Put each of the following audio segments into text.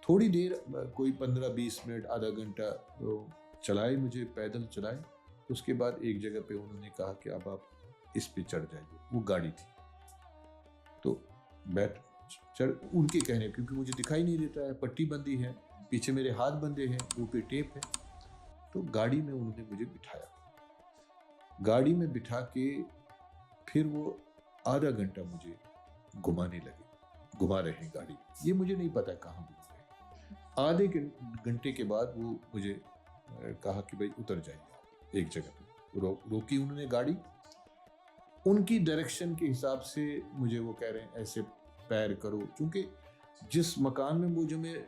थोड़ी देर कोई 15-20 मिनट आधा घंटा चलाए, मुझे पैदल चलाए। उसके बाद एक जगह पे उन्होंने कहा कि अब आप इस पे चढ़ जाइए। वो गाड़ी थी तो चढ़, उनके कहने, क्योंकि मुझे दिखाई नहीं देता है, पट्टी बंदी है, पीछे मेरे हाथ बंधे हैं, मुंह पे टेप है। तो गाड़ी में उन्होंने मुझे बिठाया। गाड़ी में बिठा के फिर वो आधा घंटा मुझे घुमाने लगे, घुमा रहे हैं गाड़ी। ये मुझे नहीं पता कहाँ घुमा रहे। आधे घंटे के बाद वो मुझे कहा कि भाई उतर जाइए एक जगह पे। रोकी उन्होंने गाड़ी। उनकी डायरेक्शन के हिसाब से मुझे वो कह रहे हैं ऐसे पैर करो, क्योंकि जिस मकान में मुझे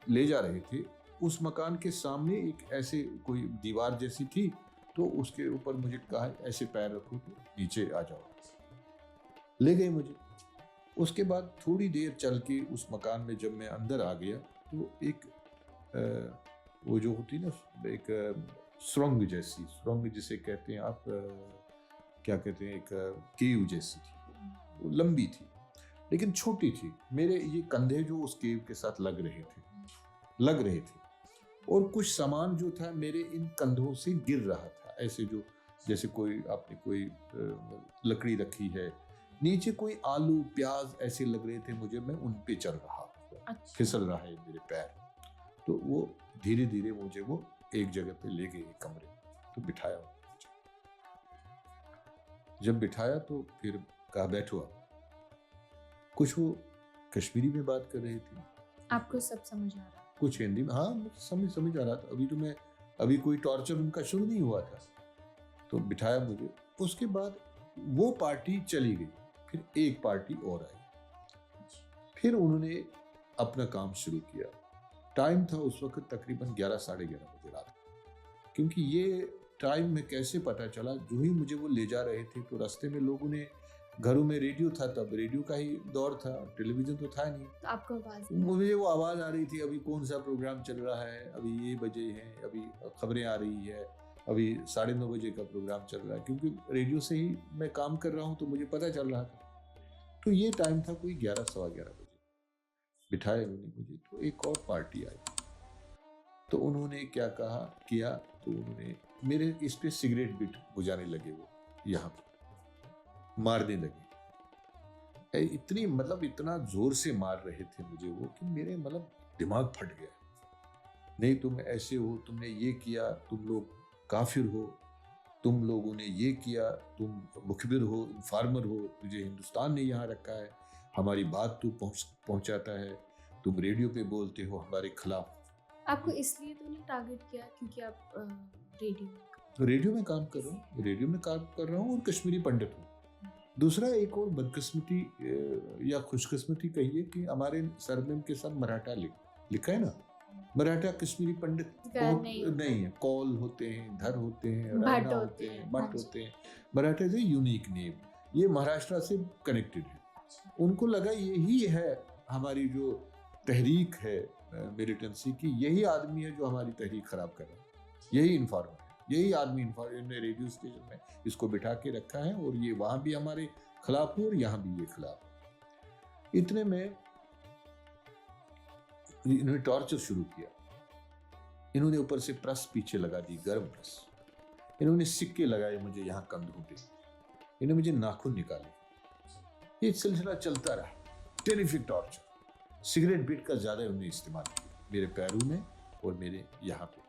ले जा रहे थे उस मकान के सामने एक ऐसे कोई दीवार जैसी थी, तो उसके ऊपर मुझे कहा ऐसे पैर रखो तो नीचे आ जाओ। ले गए मुझे। उसके बाद थोड़ी देर चल के उस मकान में जब मैं अंदर आ गया तो एक वो जो होती ना एक सुरंग जैसी, सुरंग जिसे कहते हैं आप, क्या कहते हैं, एक केव जैसी थी। वो लंबी थी लेकिन छोटी थी। मेरे ये कंधे जो उस केव के साथ लग रहे थे और कुछ सामान जो था मेरे इन कंधों से गिर रहा था, ऐसे जो जैसे कोई आपने कोई लकड़ी रखी है, नीचे कोई आलू प्याज ऐसे लग रहे थे मुझे, मैं उन पे चल रहा हूँ। अच्छा। फिसल रहा है मेरे पैर। तो वो धीरे धीरे मुझे वो एक जगह पे ले गए कमरे, तो बिठाया। जब बिठाया तो फिर कहा बैठो आप। कुछ वो कश्मीरी में बात कर रहे थे। आपको सब समझ आ रहा? कुछ हिंदी में, हाँ मुझे समझ आ रहा था। अभी कोई टॉर्चर उनका शुरू नहीं हुआ था। तो बिठाया मुझे। उसके बाद वो पार्टी चली गई, फिर एक पार्टी और आई। फिर उन्होंने अपना काम शुरू किया। टाइम था उस वक्त तकरीबन 11 साढ़े 11 बजे रात। क्योंकि ये टाइम में कैसे पता चला, जो ही मुझे वो ले जा रहे थे तो रास्ते में लोगों ने, घरों में रेडियो था, तब रेडियो का ही दौर था, टेलीविजन तो था नहीं। तो आपको आवाज, मुझे वो आवाज आ रही थी, अभी कौन सा प्रोग्राम चल रहा है, अभी ये बजे हैं, अभी खबरें आ रही है, अभी 9:30 बजे का प्रोग्राम चल रहा है। क्योंकि रेडियो से ही मैं काम कर रहा हूँ तो मुझे पता चल रहा था। तो ये टाइम था कोई 11 सवा 11 बजे। बिठाया उन्होंने मुझे, तो एक और पार्टी आई। तो उन्होंने क्या किया, तो उन्होंने मेरे इस पे सिगरेट बिट बुझाने लगे। वो यहाँ पे मारने लगे। इतनी मतलब इतना जोर से मार रहे थे मुझे वो कि मेरे मतलब दिमाग फट गया। नहीं तुम ऐसे हो, तुमने ये किया, तुम लोग काफिर हो, तुम लोगों ने ये किया, तुम मुखबिर हो, इन्फॉर्मर हो, तुझे हिंदुस्तान ने यहाँ रखा है, हमारी बात तू पहुंचाता है, तुम रेडियो पे बोलते हो हमारे खिलाफ। आपको इसलिए तो नहीं टारगेट किया क्योंकि आप रेडियो में काम कर रहा हूँ और कश्मीरी पंडित हूँ। दूसरा एक और बदकिस्मती या खुशकिस्मती कहिए कि हमारे सरनेम के साथ मराठा लिखा है ना। मराठा कश्मीरी पंडित नहीं है। कौल होते हैं, धर होते हैं, राणा होते हैं, भट्ट होते हैं। Maratha is a unique name. ये महाराष्ट्र से कनेक्टेड है। उनको लगा यही है हमारी जो तहरीक है मिलिटेंसी की, यही आदमी है जो हमारी तहरीक खराब कर रहा है, यही इन्फॉर्मर है, यही आदमी ने रेडियो स्टेशन में इसको बिठा के रखा है और ये वहां भी हमारे खिलाफ हो और यहाँ भी ये खिलाफ हो। इतने में इन्होंने टॉर्चर शुरू किया। इन्होंने ऊपर से प्रेस पीछे लगा दी, गर्म प्रेस। इन्होंने सिक्के लगाए मुझे यहाँ कंधों पे। इन्होंने मुझे नाखून निकाले। ये सिलसिला चलता रहा, टेरिफिक टॉर्चर। सिगरेट बिट का ज्यादा उन्होंने इस्तेमाल किया मेरे पैरों में और मेरे यहाँ पे,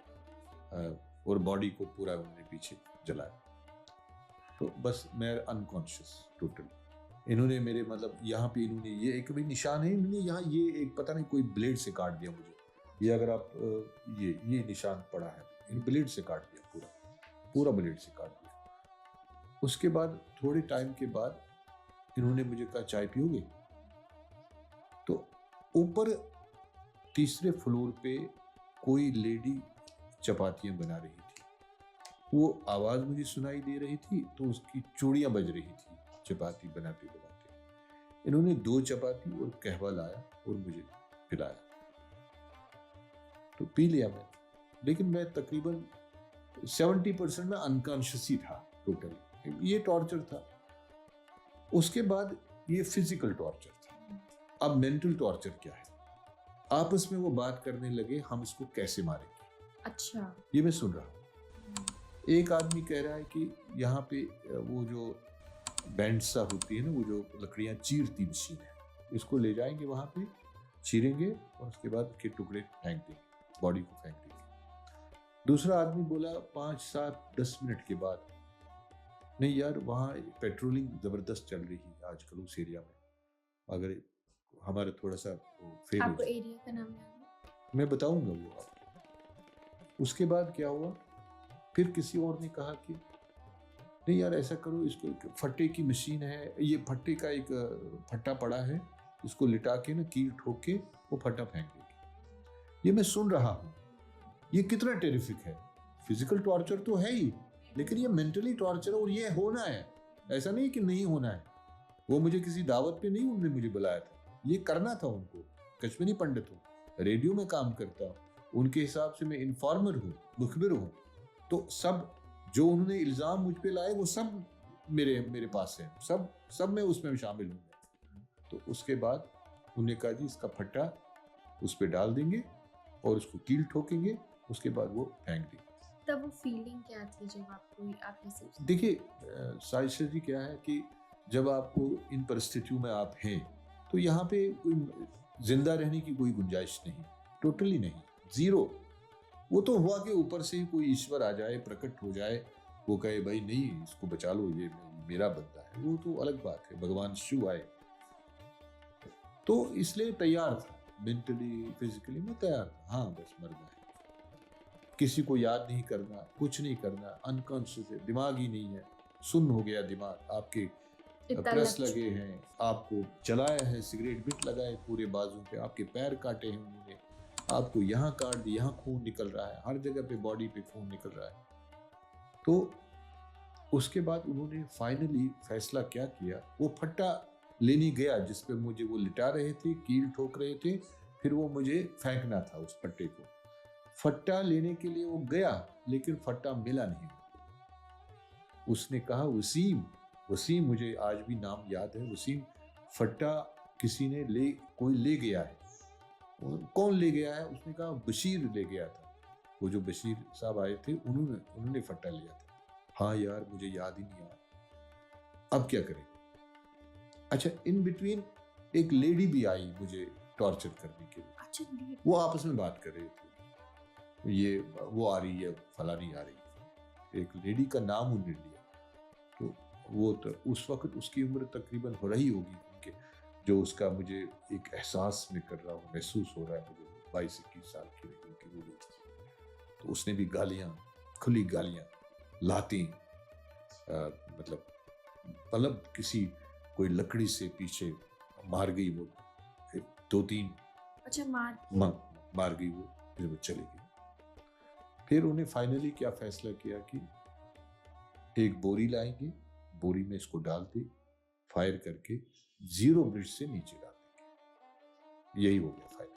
और बॉडी को पूरा उन्होंने पीछे जलाया। तो बस मैं अनकॉन्शियस टोटल। इन्होंने मेरे मतलब यहाँ पे इन्होंने ये एक भी निशान है, इन्होंने यहाँ ये एक पता नहीं कोई ब्लेड से काट दिया मुझे। ये अगर आप ये निशान पड़ा है, इन ब्लेड से काट दिया, पूरा ब्लेड से काट दिया। उसके बाद थोड़े टाइम के बाद इन्होंने मुझे कहा चाय पियोगे। तो ऊपर तीसरे फ्लोर पे कोई लेडी चपातियां बना रही थी। वो आवाज मुझे सुनाई दे रही थी तो उसकी चूड़ियां बज रही थी चपाती बनाते बनाते। इन्होंने 2 चपाती और कहवा लाया और मुझे पिलाया। तो पी लिया मैं, लेकिन मैं तकरीबन 70% में अनकॉन्शियस ही था टोटल। ये टॉर्चर था। उसके बाद ये फिजिकल टॉर्चर था। अब मेंटल टॉर्चर क्या है? आपस में वो बात करने लगे, हम इसको कैसे मारेंगे। अच्छा। ये मैं सुन रहा हूँ। एक आदमी कह रहा है कि यहाँ पे वो जो बैंडसा होती है ना, वो जो लकड़ियाँ चीरती मशीन है, इसको ले जाएंगे वहाँ पे, चीरेंगे और उसके बाद के टुकड़े फेंक देंगे, बॉडी को फेंक देंगे। दूसरा आदमी बोला 5, 7, 10 मिनट के बाद, नहीं यार वहाँ पेट्रोलिंग जबरदस्त चल रही है आजकल उस एरिया में, अगर हमारा थोड़ा सा फेल हो आपको जाए। एरिया का नाम याद है? मैं बताऊंगा वो आपको। उसके बाद क्या हुआ, फिर किसी और ने कहा कि नहीं यार ऐसा करो, इसको फट्टे की मशीन है, ये फट्टे का एक फट्टा पड़ा है, इसको लिटा के ना कील ठोक के वो फट्टा फेंक देगी। ये मैं सुन रहा हूँ, ये कितना टेरिफिक है। फिजिकल टॉर्चर तो है ही, लेकिन ये मेंटली टॉर्चर, और ये होना है, ऐसा नहीं कि नहीं होना है। वो मुझे किसी दावत पे नहीं उन्होंने मुझे बुलाया था, ये करना था उनको। कश्मीरी पंडित हूँ, रेडियो में काम करता हूँ, उनके हिसाब से मैं इन्फॉर्मर हूँ, मुखबिर हूँ, तो सब जो उन्होंने इल्जाम मुझ पे लाए वो सब मेरे पास है, सब मैं उसमें शामिल हूँ। तो उसके बाद उन्होंने कहा जी इसका फट्टा उस पर डाल देंगे और उसको कील ठोकेंगे, उसके बाद वो फेंक देंगे। तब वो फीलिंग क्या थी जब आपको आप ये सब? देखिए साहिशा जी, क्या है कि जब आपको इन परिस्थितियों में आप हैं, तो यहाँ पे कोई जिंदा रहने की कोई गुंजाइश नहीं, टोटली नहीं, जीरो। वो तो हुआ कि ऊपर से ही कोई ईश्वर आ जाए, प्रकट हो जाए, वो कहे भाई नहीं इसको बचा लो, ये मेरा बंदा है, वो तो अलग बात है, भगवान शिव आए। तो इसलिए तैयार था, मेंटली फिजिकली मैं तैयार था। हाँ बस मर गए, किसी को याद नहीं करना, कुछ नहीं करना, अनकॉन्शियस है, दिमाग ही नहीं है, सुन्न हो गया दिमाग। आपके प्रेस लगे हैं, आपको जलाया है, सिगरेट बिट लगाए पूरे बाजू पे, आपके पैर काटे हैं उन्होंने, आपको यहाँ काट दिया, यहाँ खून निकल रहा है, हर जगह पे बॉडी पे खून निकल रहा है। तो उसके बाद उन्होंने फाइनली फैसला क्या किया, वो फट्टा लेने गया जिस पे मुझे वो लिटा रहे थे, कील ठोक रहे थे, फिर वो मुझे फेंकना था उस फट्टे को। फट्टा लेने के लिए वो गया, लेकिन फट्टा मिला नहीं। उसने कहा वसीम, मुझे आज भी नाम याद है, वसीम, फट्टा किसी ने कोई ले गया है। कौन ले गया है? उसने कहा बशीर ले गया था। वो जो बशीर साहब आए थे, उन्होंने फट्टा लिया था। हाँ यार मुझे याद ही नहीं आ रहा, अब क्या करें। अच्छा, इन बिटवीन एक लेडी भी आई मुझे टॉर्चर करने के लिए। अच्छा, वो आपस में बात कर रहे थे, ये वो आ रही है, फलानी आ रही है, एक लेडी का नाम उन्होंने लिया। तो वो तो उस वक्त उसकी उम्र तकरीबन हो रही होगी, उनके जो उसका मुझे एक एहसास में कर रहा हूँ, महसूस हो रहा है मुझे, 22-21 साल की उनकी वो थी। तो उसने भी गालियाँ, खुली गालियाँ, लाती, मतलब किसी कोई लकड़ी से पीछे मार गई वो, 2-3 अच्छा मार गई वो, फिर वो चली गई। फिर उन्हें फाइनली क्या फैसला किया कि एक बोरी लाएंगे, बोरी में इसको डाल के फायर करके 0 ब्रिज से नीचे डाल देंगे। यही हो गया फाइनल।